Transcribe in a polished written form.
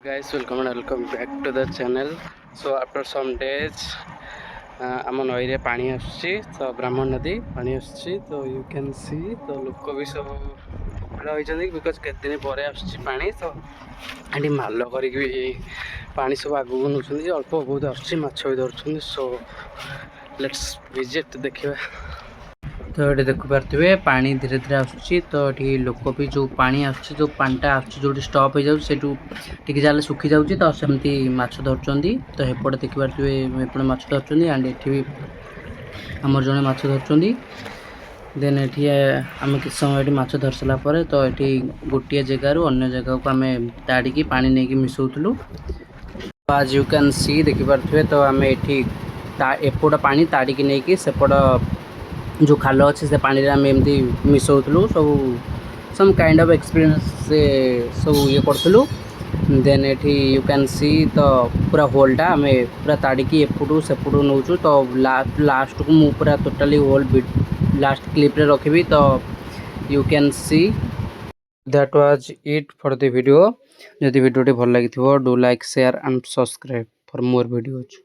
Guys, welcome back to the channel. So after some days ଆମ ନଈରେ ପାଣି ଆସୁଛି ତ ବ୍ରାହ୍ମଣ ନଦୀ ପାଣି ଆସୁଛି ତ ୟୁ କ୍ୟାନ୍ ସି ତ ଲୋକ ବି ସବୁ ଭିଡ଼ ହୋଇଛନ୍ତି ବିକଜ୍ କେତେ ଦିନ ପରେ ଆସୁଛି ପାଣି ତ ଏଠି ମାଲ କରିକି ବି ପାଣି ସବୁ ଆଗକୁ ନେଉଛନ୍ତି ଅଳ୍ପ ବହୁତ ଆସୁଛି ମାଛ ବି ଧରୁଛନ୍ତି ସୋ ଲେଟ୍ସ ଭିଜିଟ୍ ଦେଖିବା तो ये देखिपे पानी धीरे धीरे आसूँ तो ये लोक भी जो पानी आसूँ जो पानीटा आसूँ जो स्टॉप हो जाए जाले सुखी जाऊँगी तो सेमती माछ धरुंच तो एपटे देखिपे एपटे माछ धरुंच एंड ये भी आमर जड़े माछ धरुंच देन ये आम कि समय माछ धर सारापर तो ये गोटे जगार अन्य जगह को आम ताड़ी पानी नहीं मिसौलु आज यू कैन सी देखिपे तो आम ये एपट पानी ताड़ी नहीं सेपट जो खाल अच्छे से पानी आम एमती मिसौलु सब सम काइंड ऑफ एक्सपीरियंस से सब ये करूँ देन ये यू कैन सी तो पूरा होलटा आम पूरा ताड़ी एपटू सेपटू नौचु तो लास्ट को मु पूरा टोटाली होल लास्ट क्लिप रे रखी तो you can see that was it for the video जदि वीडियो भल लगी do like share and subscribe for more videos.